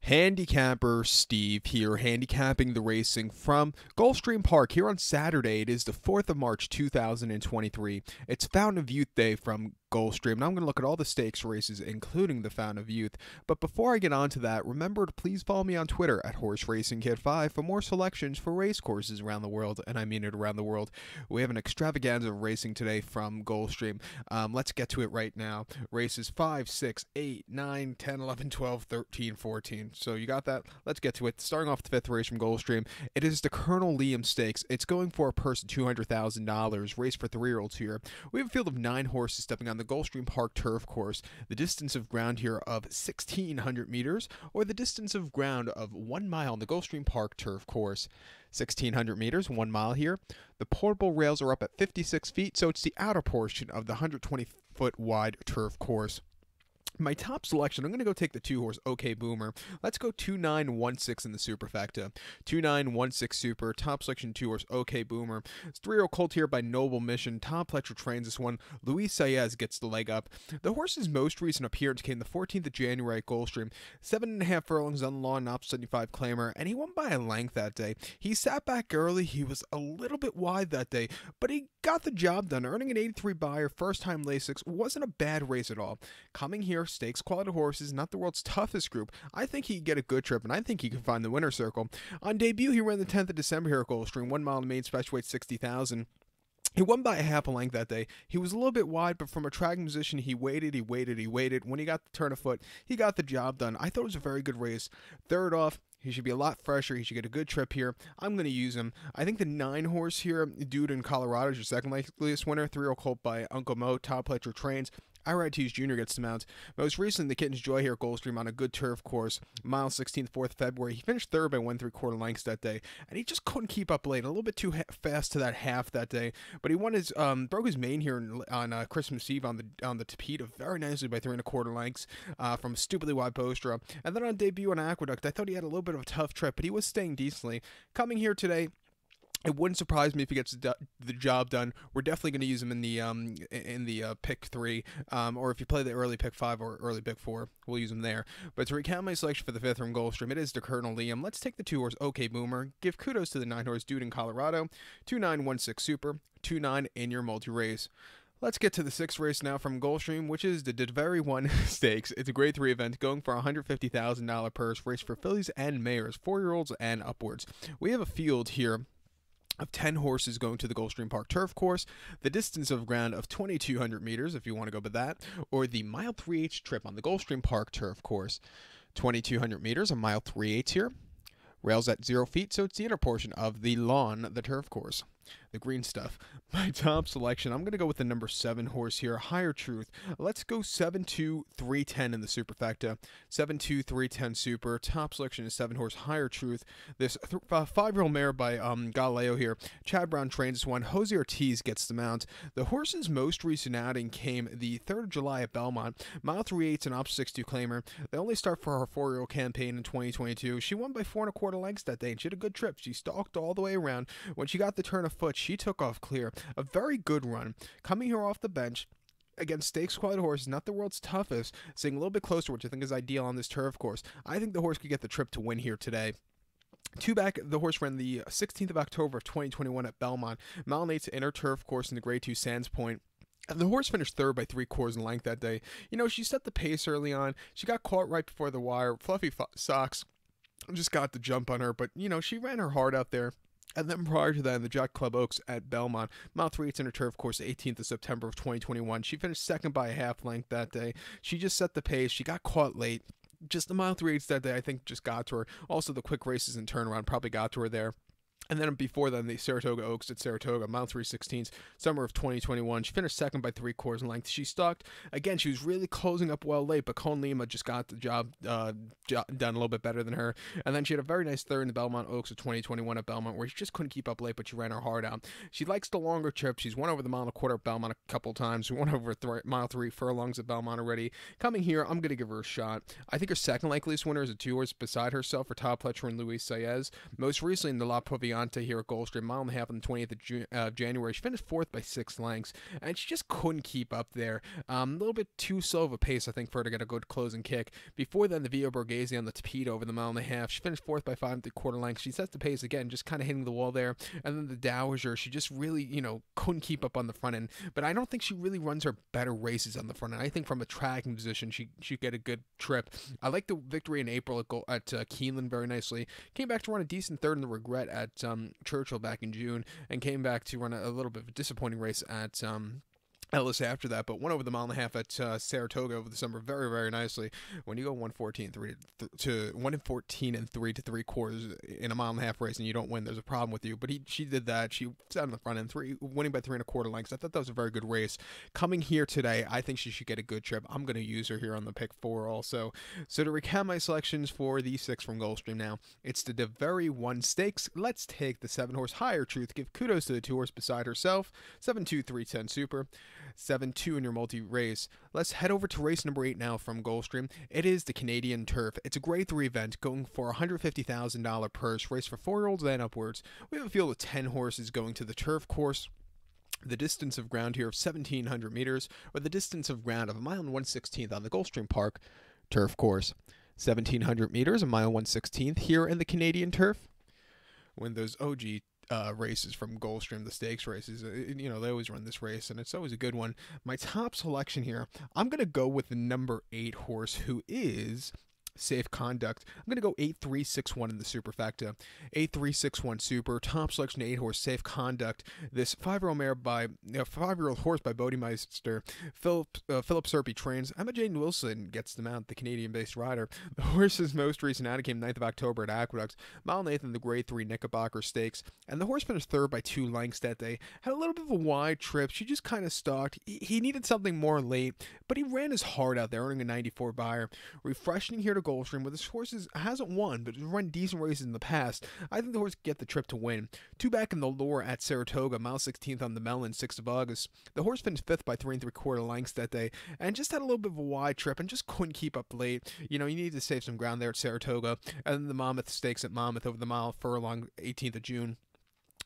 Handicapper Steve here, handicapping the racing from Gulfstream Park here on Saturday. It is the 4th of March 2023. It's Fountain of Youth Day from Gulfstream, and I'm going to look at all the stakes races, including the Fountain of Youth. But before I get on to that, remember to please follow me on Twitter at HorseRacingKid5 for more selections for race courses around the world, and I mean it around the world. We have an extravaganza of racing today from Gulfstream. Let's get to it right now. Races 5, 6, 8, 9, 10, 11, 12, 13, 14. So you got that? Let's get to it. Starting off the 5th race from Gulfstream, it is the Colonel Liam Stakes. It's going for a purse of $200,000. Race for 3-year-olds here. We have a field of 9 horses stepping on the Gulfstream Park turf course. The distance of ground here of 1,600 meters, or the distance of ground of 1 mile on the Gulfstream Park turf course. 1,600 meters, 1 mile here. The portable rails are up at 56 feet, so it's the outer portion of the 120-foot wide turf course. My top selection, I'm going to go take the 2-horse OK Boomer. Let's go 2-9-1-6 in the superfecta. 2-9-1-6 super, top selection 2-horse OK Boomer. It's 3-year-old colt here by Noble Mission. Tom Pletcher trains this one. Luis Saez gets the leg up. The horse's most recent appearance came the 14th of January at Gulfstream. 7.5 furlongs on the lawn, an op 75 claimer, and he won by a length that day. He sat back early. He was a little bit wide that day, but he got the job done, earning an 83 buyer, first time Lasix. Wasn't a bad race at all. Coming here, stakes quality horses, not the world's toughest group. I think he could get a good trip, and I think he can find the winner's circle. On debut, he ran the 10th of December here at Gulfstream, 1 mile in the main special weight, 60,000. He won by a half a length that day. He was a little bit wide, but from a tracking position, he waited. When he got the turn of foot, he got the job done. I thought it was a very good race. Third off, he should be a lot fresher. He should get a good trip here. I'm going to use him. I think the 9-horse here, Dude in Colorado, is your second likeliest winner. 3-year-old colt by Uncle Mo. Todd Pletcher trains. Irides Jr. gets the mount. Most recently, the Kitten's Joy here at Gulfstream on a good turf course. Mile 16th, 4th February. He finished third by 1 3/4 lengths that day, and he just couldn't keep up late. A little bit too fast to that half that day, but he won his broke his mane here on Christmas Eve on the Tapeta very nicely by 3 1/4 lengths from stupidly wide poster. And then on debut on Aqueduct, I thought he had a little bit of a tough trip, but he was staying decently. Coming here today, it wouldn't surprise me if he gets the job done. We're definitely going to use him in the pick 3, or if you play the early pick 5 or early pick 4, we'll use him there. But to recount my selection for the 5th from Gulfstream, it is the Colonel Liam. Let's take the 2-horse OK Boomer. Give kudos to the 9-horse Dude in Colorado. 2-9-1-6 super. 2-9 in your multi-race. Let's get to the 6th race now from Gulfstream, which is the Davona 1 Stakes. It's a grade 3 event going for a $150,000 purse race for fillies and mares, 4-year-olds and upwards. We have a field here of 10 horses going to the Gulfstream Park turf course, the distance of ground of 2,200 meters, if you want to go by that, or the mile 3/8 trip on the Gulfstream Park turf course. 2,200 meters, a mile 3/8 here. Rails at 0 feet, so it's the inner portion of the lawn, the turf course. The green stuff. My top selection, I'm going to go with the number 7 horse here, Higher Truth. Let's go 7-2-3-10 in the superfecta. 7-2-3-10 super. Top selection is 7-horse Higher Truth. This 5-year-old mare by Galileo here. Chad Brown trains this one. Jose Ortiz gets the mount. The horse's most recent outing came the 3rd of July at Belmont. Mile 3/8 an op 62 claimer. They only start for her 4-year-old campaign in 2022. She won by 4 1/4 lengths that day, and she had a good trip. She stalked all the way around. When she got the turn of foot, she took off clear. A very good run. Coming here off the bench against stakes quality horses, not the world's toughest, staying a little bit closer, which I think is ideal on this turf course. I think the horse could get the trip to win here today. 2 back, the horse ran the 16th of October of 2021 at Belmont. Mile 8 inner turf course in the grade 2 Sands Point. And the horse finished third by 3/4 in length that day. You know, she set the pace early on. She got caught right before the wire. Fluffy Socks just got the jump on her, but, you know, she ran her heart out there. And then prior to that, in the Jock Club Oaks at Belmont, mile 3/8 inner turf course, 18th of September of 2021. She finished second by a half length that day. She just set the pace. She got caught late. Just the mile 3/8 that day, I think, just got to her. Also, the quick races and turnaround probably got to her there. And then before then, the Saratoga Oaks at Saratoga, mile 3/16, summer of 2021. She finished second by 3/4 in length. She stalked. Again, she was really closing up well late, but Cone Lima just got the job done a little bit better than her. And then she had a very nice third in the Belmont Oaks of 2021 at Belmont, where she just couldn't keep up late, but she ran her heart out. She likes the longer trips. She's won over the 1 1/4 at Belmont a couple times. She won over mile 3 furlongs at Belmont already. Coming here, I'm going to give her a shot. I think her second likeliest winner is a 2-horse beside herself for Todd Pletcher and Luis Saez. Most recently in the La Pavillon Deonta here at Gulfstream, mile and a half on the 20th of January. She finished 4th by 6 lengths, and she just couldn't keep up there. A little bit too slow of a pace, I think, for her to get a good closing kick. Before then, the Via Borghese on the Tapeta over the mile and a half. She finished 4th by 5 3/4 lengths. She sets the pace again, just kind of hitting the wall there. And then the Dowager, she just really, couldn't keep up on the front end. But I don't think she really runs her better races on the front end. I think from a tracking position, she get a good trip. I like the victory in April at Keeneland very nicely. Came back to run a decent third in the Regret at Churchill back in June, and came back to run a little bit of a disappointing race at Ellis after that, but went over the mile and a half at Saratoga over the summer very, very nicely. When you go 114 to 114 and 3 3/4 in a mile and a half race and you don't win, there's a problem with you. But she did that. She sat on the front end, winning by 3 1/4 lengths. I thought that was a very good race. Coming here today, I think she should get a good trip. I'm going to use her here on the pick 4 also. So to recap my selections for these 6 from Gulfstream now, it's the Davona 1 Stakes. Let's take the 7-horse Higher Truth. Give kudos to the 2-horse beside herself. 7-2-3-10 Super. 7-2 in your multi-race. Let's head over to race number 8 now from Gulfstream. It is the Canadian Turf. It's a grade 3 event going for a $150,000 purse, race for 4-year-olds and upwards. We have a field of 10 horses going to the turf course. The distance of ground here of 1,700 meters, or the distance of ground of a mile and 1/16 on the Gulfstream Park turf course. 1,700 meters, a mile 1/16 here in the Canadian Turf. When those OG races from Gulfstream, the stakes races, they always run this race, and it's always a good one. My top selection here, I'm going to go with the number 8 horse, who is Safe Conduct. I'm going to go 8-3-6-1 in the superfecta. 8-3-6-1 super. Top selection 8-horse Safe Conduct. This 5-year-old horse by Bodemeister. Philip Serpy trains. Emma Jane Wilson gets the mount, the Canadian-based rider. The horse's most recent outing came 9th of October at Aqueducts. Mile Nathan, the grade 3 Knickerbocker Stakes. And the horse finished 3rd by 2 lengths that day. Had a little bit of a wide trip. She just kind of stalked. He needed something more late, but he ran his heart out there, earning a 94 buyer. Refreshing here to Gulfstream, where this horse hasn't won, but has run decent races in the past. I think the horse can get the trip to win. 2 back in the lure at Saratoga, mile 16th on the Mellon, 6th of August. The horse finished 5th by 3 3/4 lengths that day, and just had a little bit of a wide trip and just couldn't keep up late. You need to save some ground there at Saratoga. And then the Monmouth Stakes at Monmouth over the mile furlong, 18th of June.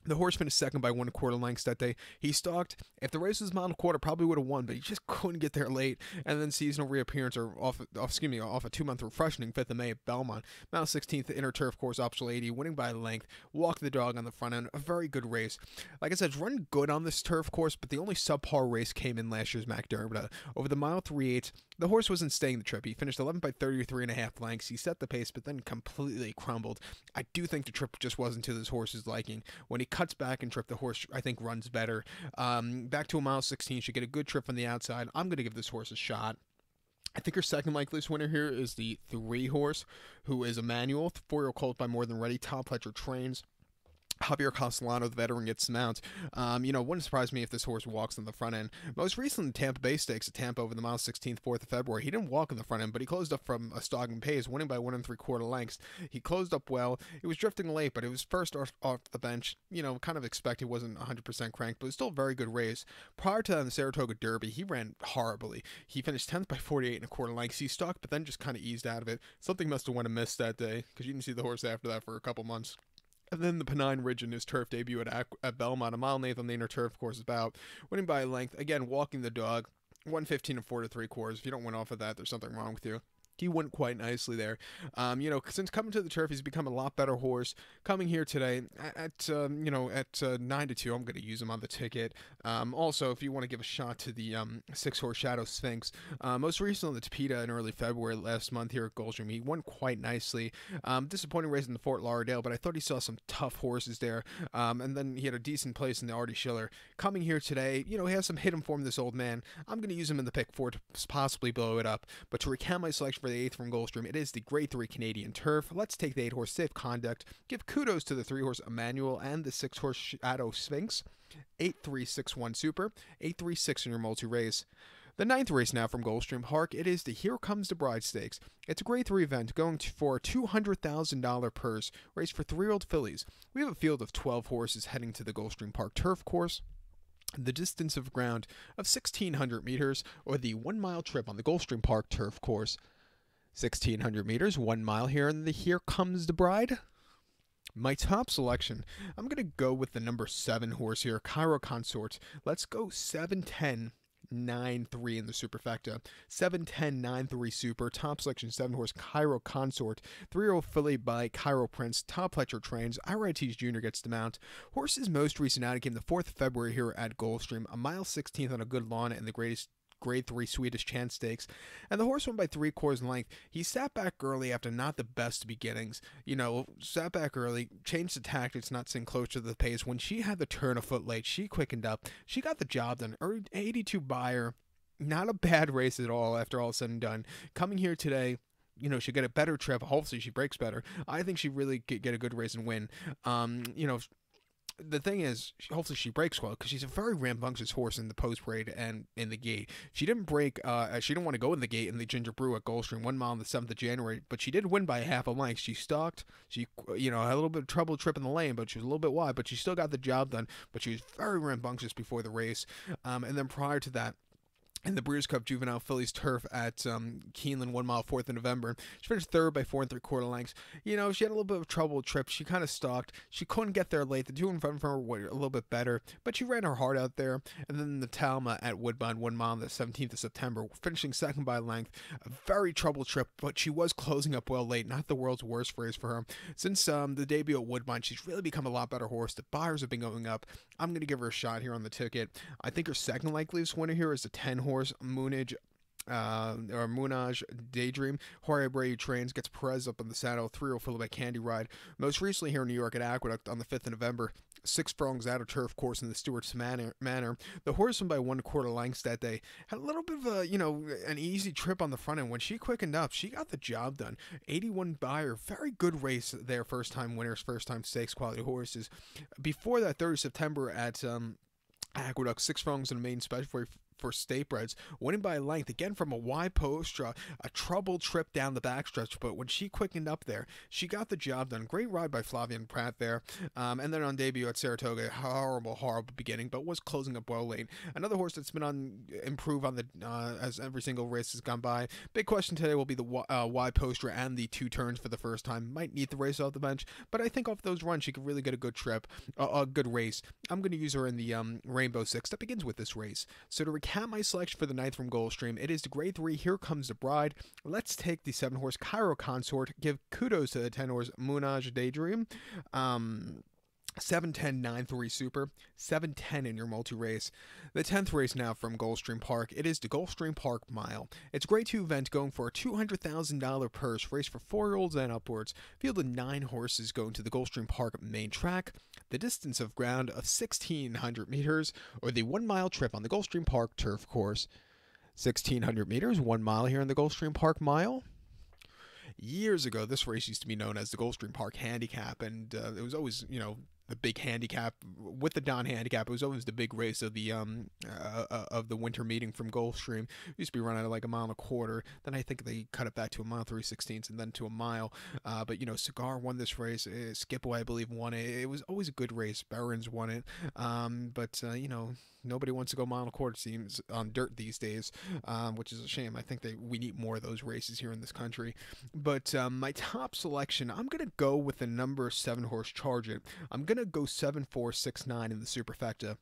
The horse finished 2nd by 1 1/4 lengths that day. He stalked. If the race was mile and a quarter, probably would have won, but he just couldn't get there late. And then seasonal reappearance, or off a 2-month refreshing 5th of May at Belmont. Mile 16th, the inner turf course, optional 80, winning by a length. Walked the dog on the front end. A very good race. Like I said, it's run good on this turf course, but the only subpar race came in last year's Mac Diarmida. Over the mile 3/8, the horse wasn't staying the trip. He finished 11 by 33.5 lengths. He set the pace, but then completely crumbled. I do think the trip just wasn't to this horse's liking. When he cuts back and trip, the horse, I think, runs better. Back to a mile 16, should get a good trip on the outside. I'm going to give this horse a shot. I think her second likeliest winner here is the 3 horse, who is Emmanuel, 4-year-old colt by More Than Ready. Top Pletcher trains. Javier Castellano, the veteran, gets the mount. Wouldn't surprise me if this horse walks on the front end. Most recently, the Tampa Bay Stakes at Tampa over the mile 16th, 4th of February. He didn't walk on the front end, but he closed up from a stalking pace, winning by 1 3/4 lengths. He closed up well. It was drifting late, but it was first off the bench. Kind of expected, wasn't 100% cranked, but it was still a very good race. Prior to that, in the Saratoga Derby, he ran horribly. He finished 10th by 48 1/4 lengths. He stalked, but then just kind of eased out of it. Something must have went amiss that day, because you didn't see the horse after that for a couple months. And then the Pennine Ridge in his turf debut at Belmont, a mile and 8 on the inner turf course about, winning by a length. Again, walking the dog, 1:15 and 4 3/4. If you don't win off of that, there's something wrong with you. He went quite nicely there. Since coming to the turf, he's become a lot better horse. Coming here today at 9-2, I'm going to use him on the ticket. Also, if you want to give a shot to the 6-horse Shadow Sphinx, most recently the Tapeta in early February last month here at Gulfstream, he won quite nicely. Disappointing race in the Fort Lauderdale, but I thought he saw some tough horses there. And then he had a decent place in the Artie Schiller. Coming here today, he has some hidden form, this old man. I'm going to use him in the pick 4 to possibly blow it up. But to recount my selection for the 8th from Gulfstream, it is the grade 3 Canadian Turf. Let's take the 8-horse Safe Conduct. Give kudos to the 3-horse Emmanuel and the 6-horse Shadow Sphinx. 8-3-6-1 super. 8-3-6 in your multi-race. The 9th race now from Gulfstream Park, it is the Herecomesthebride Stakes. It's a grade 3 event going for a $200,000 purse, race for 3-year-old fillies. We have a field of 12 horses heading to the Gulfstream Park turf course. The distance of ground of 1,600 meters, or the 1-mile trip on the Gulfstream Park turf course. 1,600 meters, 1 mile here, and Here Comes the Bride. My top selection, I'm going to go with the number 7 horse here, Cairo Consort. Let's go 710. 9-3 in the superfecta. 7-10-9-3 super. Top selection 7 horse Cairo Consort. 3-year-old filly by Cairo Prince. Top Pletcher trains. IRIT's Jr. gets the mount. Horse's most recent outing came the 4th of February here at Gulfstream. A mile 16th on a good lawn and the greatest Grade 3 Swedish Chance Stakes, and the horse won by 3/4 length. He sat back early after not the best beginnings. Sat back early, changed the tactics, not staying close to the pace. When she had the turn a foot late, she quickened up. She got the job done. 82 buyer, not a bad race at all after all said and done. Coming here today, she'll get a better trip. Hopefully she breaks better. I think she really could get a good race and win. The thing is, hopefully she breaks well, because she's a very rambunctious horse in the post parade and in the gate. She didn't break. She didn't want to go in the gate in the Ginger Brew at Gulfstream 1 mile on the 7th of January, but she did win by a half a length. She stalked. She, had a little bit of trouble tripping the lane, but she was a little bit wide. But she still got the job done. But she was very rambunctious before the race, and then prior to that, in the Breeders' Cup Juvenile Fillies Turf at Keeneland 1 mile 4th of November. She finished 3rd by 4 3/4 lengths. She had a little bit of trouble with trip. She kind of stalked. She couldn't get there late. The two in front of her were a little bit better, but she ran her heart out there. And then the Talma at Woodbine 1 mile on the 17th of September, finishing 2nd by length. A very troubled trip, but she was closing up well late. Not the world's worst race for her. Since the debut at Woodbine, she's really become a lot better horse. The buyers have been going up. I'm going to give her a shot here on the ticket. I think her second likeliest winner here is the 10 horse Moonage Daydream. Jorge Abreu trains, gets Perez up on the saddle. 3-year-old filly by Candy Ride. Most recently here in New York at Aqueduct on the 5th of November. 6 furlongs out of turf course in the Stewart's Manor. The horse won by 1/4 lengths that day. Had a little bit of an easy trip on the front end. When she quickened up, she got the job done. 81 buyer, very good race there. First time winners, first time stakes quality horses. Before that, 3rd of September at Aqueduct, 6 furlongs in the main special for state breds, winning by a length again from a wide post, a troubled trip down the backstretch, but when she quickened up there, she got the job done. Great ride by Flavian Pratt there, and then on debut at Saratoga, horrible beginning, but was closing up well late. Another horse that's been on improve on the as every single race has gone by. Big question today will be the wide poster and the 2 turns for the first time. Might need the race off the bench, but I think off those runs she could really get a good trip, a good race. I'm going to use her in the Rainbow Six that begins with this race. So to recap my selection for the 9th from Gulfstream, it is the Grade 3 Herecomesthebride. Let's take the 7 horse Cairo Consort. Give kudos to the 10 horse Moonage Daydream. 7-10-9-3 super. 7-10 in your multi-race. The 10th race now from Gulfstream Park. It is the Gulfstream Park Mile. It's a Grade 2 event going for a $200,000 purse. Race for 4-year-olds and upwards. Field of 9 horses going to the Gulfstream Park main track. The distance of ground of 1,600 meters, or the 1 mile trip on the Gulfstream Park turf course. 1,600 meters, 1 mile here in the Gulfstream Park Mile. Years ago, this race used to be known as the Gulfstream Park Handicap, and it was always, the big handicap with the Don handicap. It was always the big race of the winter meeting from Gulfstream. It used to be run at like 1.25 miles. Then I think they cut it back to 1 mile 3/16 and then to 1 mile. But Cigar won this race. Skipway, I believe, won it. It was always a good race. Barron's won it. But nobody wants to go 1.25 miles, seems, on dirt these days, which is a shame. I think we need more of those races here in this country. But my top selection, I'm gonna go with the number 7 horse Charge It. I'm gonna go 7-4-6-9 in the superfecta.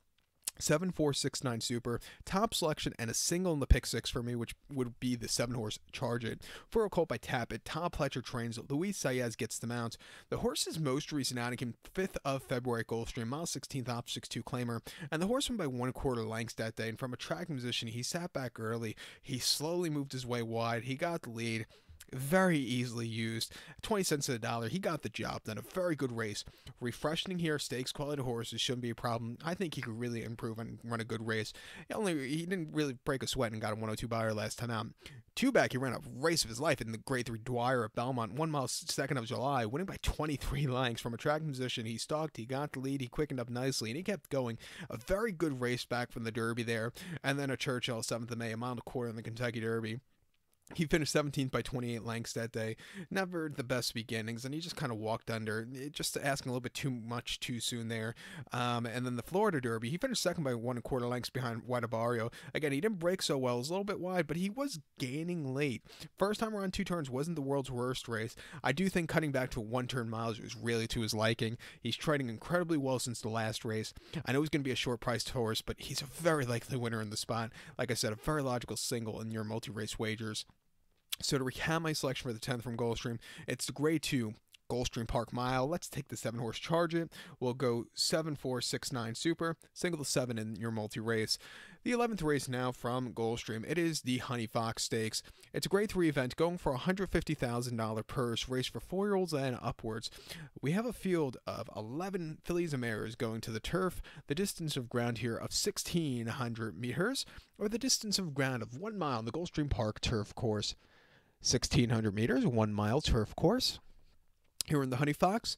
7-4-6-9 super, top selection, and a single in the pick 6 for me, which would be the 7 horse Charge It. For a colt by Tappet, Tom Pletcher trains, Luis Saez gets the mount. The horse's most recent outing came 5th of February at Gulfstream, mile 16th off 6-2 claimer, and the horse went by 1/4 lengths that day, and from a track position, he sat back early, he slowly moved his way wide, he got the lead. Very easily used. 20 cents to the dollar. He got the job done. A very good race. Refreshing here. Stakes quality horses shouldn't be a problem. I think he could really improve and run a good race. He didn't really break a sweat and got a 102 buyer last time out. 2 back, he ran a race of his life in the Grade 3 Dwyer at Belmont. 1 mile 2nd of July, winning by 23 lengths. From a track position, he stalked, he got the lead, he quickened up nicely, and he kept going. A very good race back from the Derby there. And then a Churchill, 7th of May, 1.25 miles in the Kentucky Derby. He finished 17th by 28 lengths that day. Never the best beginnings, and he just kind of walked under, just asking a little bit too much too soon there. And then the Florida Derby, he finished second by 1.25 lengths behind Barrio. Again, he didn't break so well. It was a little bit wide, but he was gaining late. First time around 2 turns wasn't the world's worst race. I do think cutting back to 1-turn miles was really to his liking. He's trading incredibly well since the last race. I know he's going to be a short-priced horse, but he's a very likely winner in the spot. Like I said, a very logical single in your multi-race wagers. So to recap my selection for the 10th from Gulfstream, it's the Grade 2 Gulfstream Park Mile. Let's take the 7-horse Charge It. We'll go 7, 4, 6, 9 Super, single to 7 in your multi-race. The 11th race now from Gulfstream, it is the Honey Fox Stakes. It's a Grade 3 event going for a $150,000 purse, race for 4-year-olds and upwards. We have a field of 11 fillies and mares going to the turf, the distance of ground here of 1,600 meters, or the distance of ground of 1 mile on the Gulfstream Park turf course. 1,600 meters, 1 mile turf course. Here in the Honey Fox,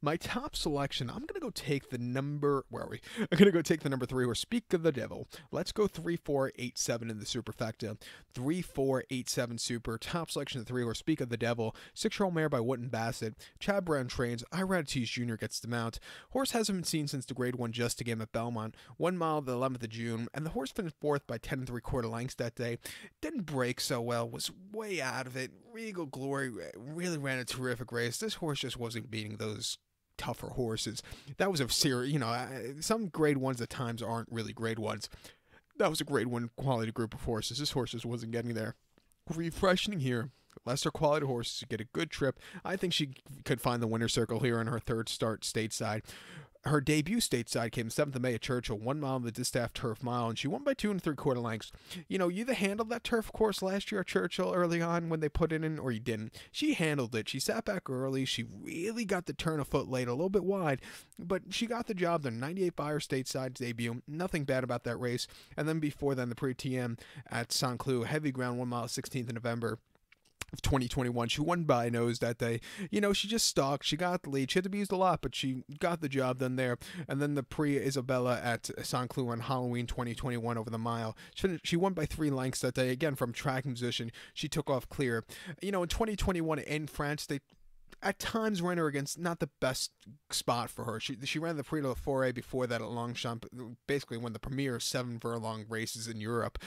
my top selection, I'm going to go take the number, where are we? I'm going to go take the number 3, or Speak of the Devil. Let's go 3, 4, 8, 7 in the superfecta. 3, 4, 8, 7 super. Top selection of 3, or Speak of the Devil. 6-year-old mare by Wootton Bassett. Chad Brown trains. Iradities Jr. gets the mount. Horse hasn't been seen since the Grade 1 Just a Game at Belmont. 1 mile the 11th of June, and the horse finished 4th by 10 3/4 lengths that day. Didn't break so well, was way out of it. Regal Glory really ran a terrific race. This horse just wasn't beating those tougher horses. That was a serious, some Grade 1s at times aren't really Grade 1s. That was a Grade 1 quality group of horses. This horse just wasn't getting there. Refreshing here. Lesser quality horses get a good trip. I think she could find the winner's circle here in her 3rd start stateside. Her debut stateside came 7th of May at Churchill, 1 mile on the Distaff Turf Mile, and she won by 2 3/4 lengths. You either handled that turf course last year at Churchill early on when they put it in, or you didn't. She handled it. She sat back early. She really got the turn a foot late, a little bit wide, but she got the job done. 98 by her stateside debut. Nothing bad about that race. And then before then, the Pre-TM at St. Cloud, heavy ground, 1 mile, 16th of November of 2021. She won by nose that day. She just stalked. She got the lead. She had to be used a lot, but she got the job done there. And then the Prix Isabella at St. Cloud on Halloween 2021 over the mile. She won by 3 lengths that day. Again, from tracking position, she took off clear. In 2021 in France, they at times ran her against not the best spot for her. She ran the Prix de la Forêt before that at Longchamp, basically won the premier 7 furlong races in Europe.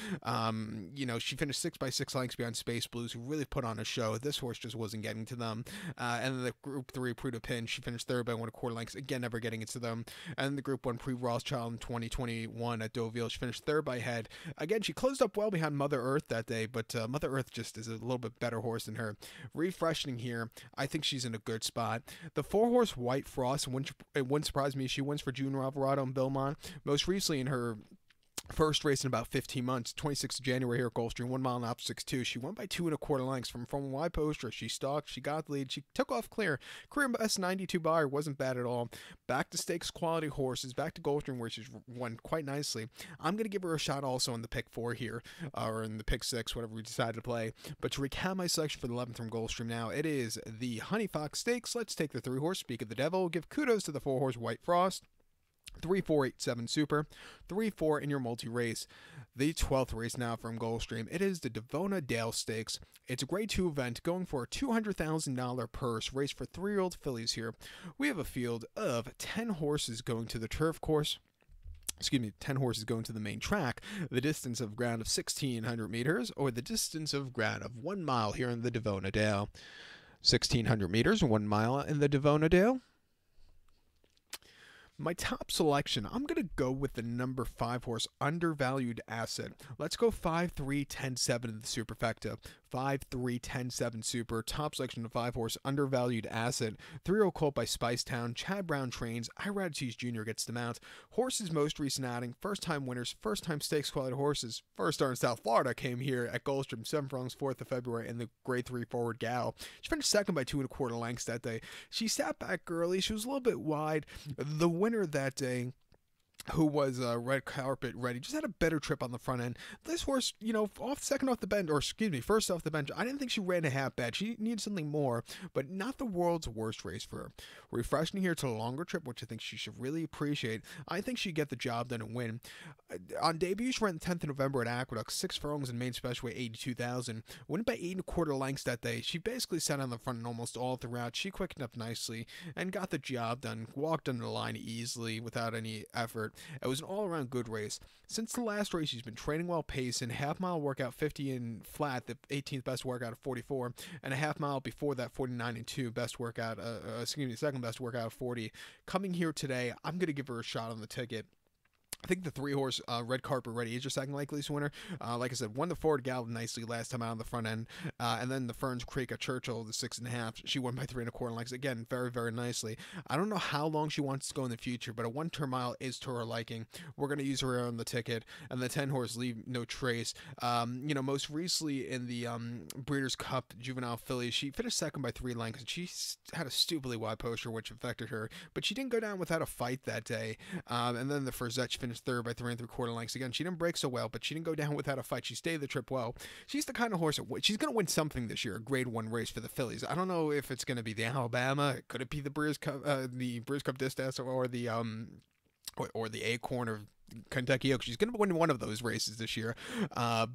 She finished 6 by 6 lengths behind Space Blues, who really put on a show. This horse just wasn't getting to them. And then the Group 3 Prix de Pin, she finished 3rd by 1/4 lengths, again never getting it to them. And the Group 1 Prix Rothschild in 2021 at Deauville, she finished 3rd by head. Again, she closed up well behind Mother Earth that day, but Mother Earth just is a little bit better horse than her. Refreshing here, I think she's in a good spot. The 4-horse White Frost, it wouldn't surprise me if she wins for Junior Alvarado and Belmont. Most recently in her first race in about 15 months, 26th of January here at Gulfstream, 1 mile and up 6-2. She won by 2 1/4 lengths from a wide poster. She stalked, she got the lead, she took off clear. Career best 92 by her, wasn't bad at all. Back to stakes quality horses, back to Gulfstream where she's won quite nicely. I'm going to give her a shot also in the pick 4 here, or in the pick 6, whatever we decide to play. But to recap my selection for the 11th from Gulfstream now, it is the Honey Fox Stakes. Let's take the 3-horse Speak of the Devil. Give kudos to the 4-horse White Frost. 3, 4, 8, 7 super, 3, 4 in your multi-race. The 12th race now from Gulfstream, it is the Davona Dale Stakes. It's a Grade 2 event going for a $200,000 purse, race for 3-year-old fillies here. We have a field of 10 horses going to the turf course. 10 horses going to the main track, the distance of ground of 1,600 meters, or the distance of ground of 1 mile here in the Davona Dale. 1,600 meters, 1 mile in the Davona Dale. My top selection, I'm going to go with the number 5 horse, Undervalued Asset. Let's go 5, 3, 10, 7 in the superfecta. 5, 3, 10, 7 super. Top selection of 5 horse, Undervalued Asset. 3-year-old colt by Spicetown. Chad Brown trains. Iradities Jr. gets the mount. Horse's most recent outing. First time winners. First time stakes quality horses. First star in South Florida came here at Gulfstream. 7 furlongs 4th of February in the Grade 3 Forward Gal. She finished 2nd by 2 1/4 lengths that day. She sat back early. She was a little bit wide. The winner that day who was red carpet ready, just had a better trip on the front end. This horse, second off the bench, or excuse me, first off the bench, I didn't think she ran a half bad. She needed something more, but not the world's worst race for her. Refreshing here to a longer trip, which I think she should really appreciate. I think she'd get the job done and win. On debut, she ran the 10th of November at Aqueduct, 6 furlongs in main special weight, 82,000. Went by 8 1/4 lengths that day. She basically sat on the front end almost all throughout. She quickened up nicely and got the job done. Walked under the line easily without any effort. It was an all-around good race. Since the last race, she's been training well, pacing, half-mile workout 50 and flat, the 18th best workout of 44, and a half-mile before that 49 and 2 best workout, second best workout of 40. Coming here today, I'm going to give her a shot on the ticket. I think the 3-horse Red Carpet Ready is your second likeliest winner. Like I said, won the Forward Gallop nicely last time out on the front end. And then the Ferns Creek at Churchill, the 6.5. She won by 3 1/4 lengths. Again, very, very nicely. I don't know how long she wants to go in the future, but a 1-turn mile is to her liking. We're going to use her on the ticket. And the 10-horse Leave No Trace. Most recently in the Breeders' Cup Juvenile Fillies, she finished second by 3 lengths. She had a stupidly wide poster, which affected her. But she didn't go down without a fight that day. And then the Frazette finished third by 3 3/4 lengths. Again, she didn't break so well, but she didn't go down without a fight. She stayed the trip well. She's the kind of horse she's going to win something this year, a Grade 1 race for the fillies. I don't know if it's going to be the Alabama. Could it be the Breeders' Cup Distance, or the Acorn or Kentucky Oaks? She's going to win one of those races this year. I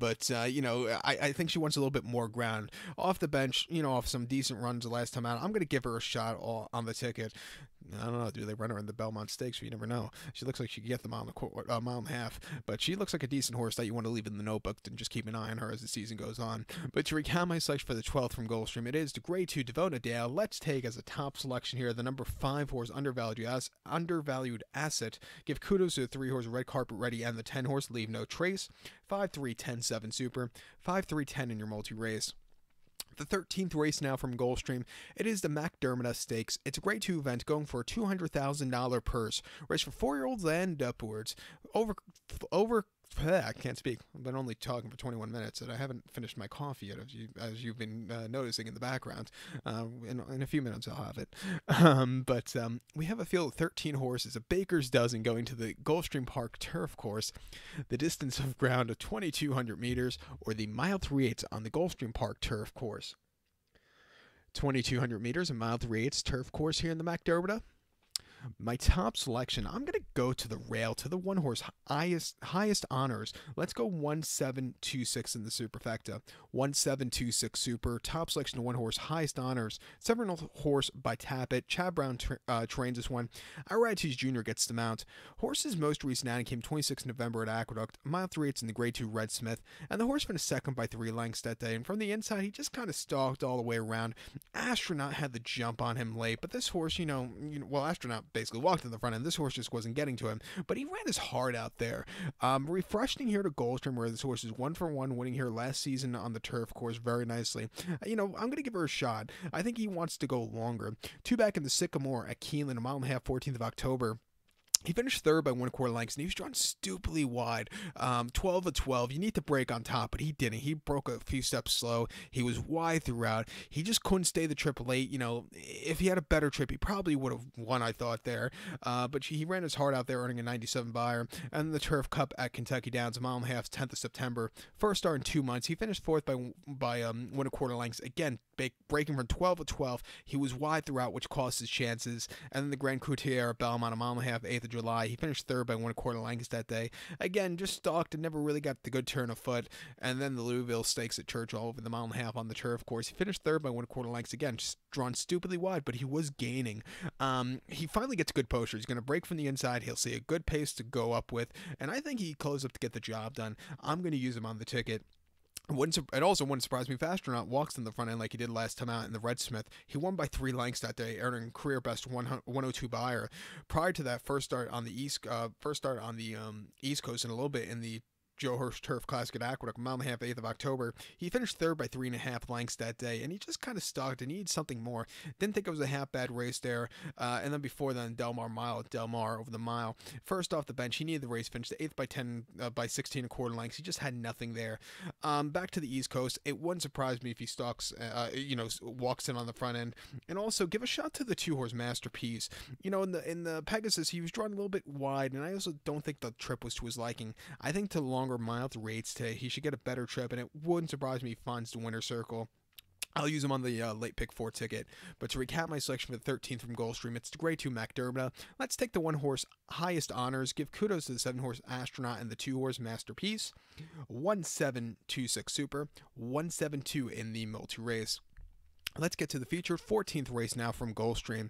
think she wants a little bit more ground. Off the bench, off some decent runs the last time out, I'm going to give her a shot on the ticket. I don't know. Do they run her in the Belmont Stakes? You never know. She looks like she could get the mile and a half, but she looks like a decent horse that you want to leave in the notebook and just keep an eye on her as the season goes on. But to recount my selection for the 12th from Gulfstream, it is the Grade 2 Davona Dale. Let's take as a top selection here the number 5 horse undervalued asset. Give kudos to the 3-horse Red Carpet Ready and the 10-horse Leave No Trace. 5, 3, 10, 7 super. 5, 3, 10 in your multi-race. The 13th race now from Gulfstream. It is the Mac Diarmida Stakes. It's a Grade 2 event going for a $200,000 purse. Race for 4-year-olds and upwards. I can't speak. I've been only talking for 21 minutes, and I haven't finished my coffee yet, as you've been noticing in the background. In a few minutes, I'll have it. We have a field of 13 horses, a baker's dozen going to the Gulfstream Park turf course, the distance of ground of 2,200 meters, or the mile 3/8 on the Gulfstream Park turf course. 2,200 meters, a mile 3/8 turf course here in the Mac Diarmida. My top selection, I'm going to go to the rail, to the 1-horse highest honors. Let's go 1726 in the superfecta. 1726 super. Top selection, 1-horse highest honors. 7-horse by Tappet. Chad Brown trains this one. Irides Jr. gets the mount. Horse's most recent outing came 26 November at Aqueduct. Mile 3/8 in the Grade 2 Red Smith. And the horse finished second by 3 lengths that day. And from the inside, he just kind of stalked all the way around. Astronaut had the jump on him late. But this horse, Astronaut basically walked in the front end. This horse just wasn't getting to him, but he ran his heart out there. Refreshing here to Gulfstream, where this horse is 1-for-1, winning here last season on the turf course very nicely. I'm going to give her a shot. I think he wants to go longer. 2 back in the Sycamore at Keeneland, a mile and a half, 14th of October. He finished third by 1 1/4 lengths, and he was drawn stupidly wide. 12 of 12. You need to break on top, but he didn't. He broke a few steps slow. He was wide throughout. He just couldn't stay the trip late. If he had a better trip, he probably would have won, I thought, there. But he ran his heart out there, earning a 97 buyer. And the Turf Cup at Kentucky Downs, a mile and a half, 10th of September. First start in 2 months. He finished fourth by 1 1/4 lengths. Again, breaking from 12 of 12. He was wide throughout, which cost his chances. And then the Grand Coutier at Belmont, a mile and a half, 8th of July. He finished third by 1 1/4 lengths that day. Again, just stalked and never really got the good turn of foot. And then the Louisville Stakes at Churchill, over the mile and a half on the turf course. He finished third by 1 1/4 lengths. Again, just drawn stupidly wide, but he was gaining. He finally gets a good poster. He's going to break from the inside. He'll see a good pace to go up with. And I think he closed up to get the job done. I'm going to use him on the ticket. It also wouldn't surprise me if Astronaut walks in the front end like he did last time out in the Red Smith. He won by 3 lengths that day, earning career best 102 buyer. Prior to that, first start on the East Coast and a little bit in the Joe Hirsch Turf Classic at Aqueduct, mile and a half, 8th of October. He finished third by 3.5 lengths that day, and he just kind of stalked and needed something more. Didn't think it was a half bad race there. And then before then, Del Mar mile at Del Mar over the mile. First off the bench, he needed the race finish, the 8th by 10 by 16.25 lengths. He just had nothing there. Back to the East Coast, it wouldn't surprise me if he stalks, walks in on the front end. And also give a shot to the 2-horse Masterpiece. In the Pegasus, he was drawn a little bit wide, and I also don't think the trip was to his liking. I think to longer miles rates today, he should get a better trip, and it wouldn't surprise me if he finds the winner's circle. I'll use him on the late pick 4 ticket. But to recap my selection for the 13th from Gulfstream, it's the Grade 2 Mac Diarmida. Let's take the 1-horse highest honors. Give kudos to the 7-horse Astronaut and the 2-horse Masterpiece. 1726 Super. 172 in the multi-race. Let's get to the featured 14th race now from Gulfstream.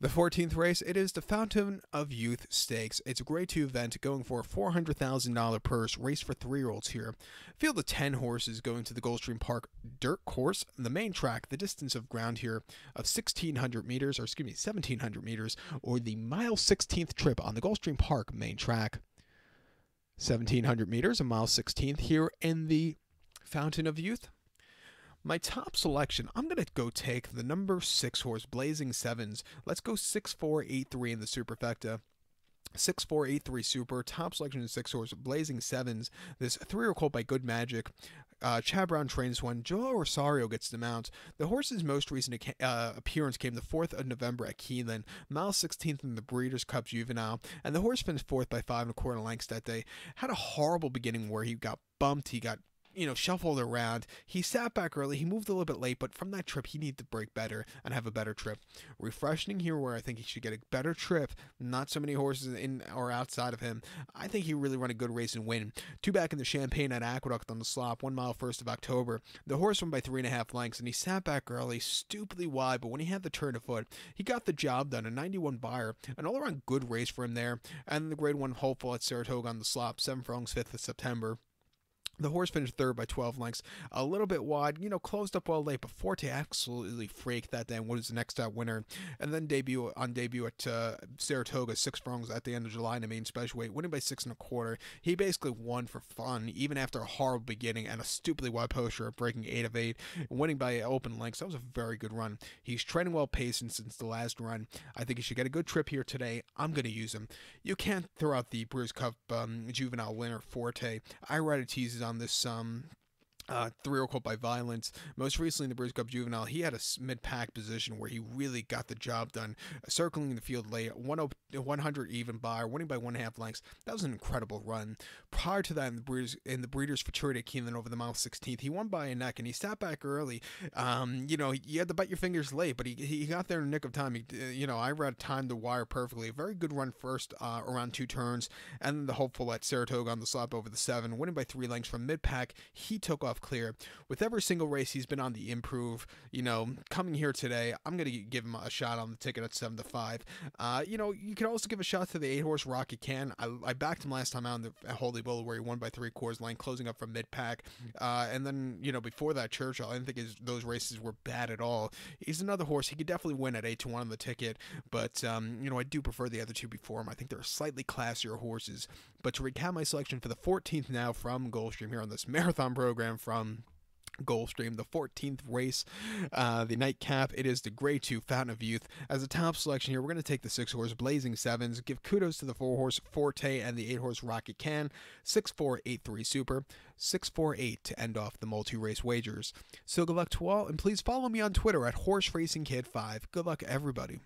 The 14th race, it is the Fountain of Youth Stakes. It's a Grade 2 event going for a $400,000 purse, race for 3-year-olds here. Field of 10 horses going to the Gulfstream Park dirt course. The main track, the distance of ground here of 1700 meters, or the mile 16th trip on the Gulfstream Park main track. 1700 meters, a mile 16th here in the Fountain of Youth. My top selection, I'm going to go take the number 6 horse, Blazing Sevens. Let's go 6483 in the superfecta. 6483 Super, top selection is 6 horse, Blazing Sevens. This 3-year-old colt by Good Magic. Chad Brown trains one. Joel Rosario gets the mount. The horse's most recent appearance came the 4th of November at Keeneland, mile 16th in the Breeders' Cup Juvenile, and the horse finished 4th by 5.25 lengths that day. Had a horrible beginning where he got bumped, he got shuffled around. He sat back early. He moved a little bit late, but from that trip, he needed to break better and have a better trip. Refreshing here where I think he should get a better trip. Not so many horses in or outside of him. I think he really run a good race and win. 2 back in the Champagne at Aqueduct on the slop, 1 mile 1st of October. The horse won by 3.5 lengths, and he sat back early, stupidly wide, but when he had the turn of foot, he got the job done. A 91 buyer, an all-around good race for him there. And the Grade 1 hopeful at Saratoga on the slop, 7 furlongs, 5th of September. The horse finished 3rd by 12 lengths, a little bit wide, closed up well late, but Forte absolutely freaked that day and was the next out winner. And then debut at Saratoga, 6 furlongs at the end of July in the main special weight, winning by 6.25. He basically won for fun, even after a horrible beginning and a stupidly wide poster, breaking 8 of 8, winning by open lengths. That was a very good run. He's training well pacing since the last run. I think he should get a good trip here today. I'm going to use him. You can't throw out the Breeders' Cup Juvenile winner, Forte. I ride a teases on this 3-year-old colt by Violence. Most recently in the Breeders' Cup Juvenile, he had a mid-pack position where he really got the job done, circling the field late, 100 even buyer, winning by 1.5 lengths. That was an incredible run. Prior to that, in the Breeders' Futurity at Keeneland over the mile 16th, he won by a neck, and he sat back early. You had to bite your fingers late, but he got there in the nick of time. I read time the wire perfectly. A very good run first around 2 turns, and then the hopeful at Saratoga on the slop over the 7, winning by 3 lengths from mid-pack. He took off clear. With every single race, he's been on the improve. Coming here today, I'm going to give him a shot on the ticket at 7-5. You can also give a shot to the 8-horse Rocket Can. I backed him last time out in the Holy Bull where he won by 3/4 length, closing up from mid-pack. And then, before that, Churchill, I didn't think those races were bad at all. He's another horse. He could definitely win at 8-1 on the ticket, but, I do prefer the other two before him. I think they're slightly classier horses. But to recap my selection for the 14th now from Gulfstream here on this marathon program from Gulfstream, the 14th race, the nightcap, it is the Grade 2 Fountain of Youth. As a top selection here, we're going to take the 6-horse Blazing Sevens, give kudos to the 4-horse Forte and the 8-horse Rocket Can, 6483 Super, 648 to end off the multi-race wagers. So good luck to all, and please follow me on Twitter at HorseRacingKid5. Good luck, everybody.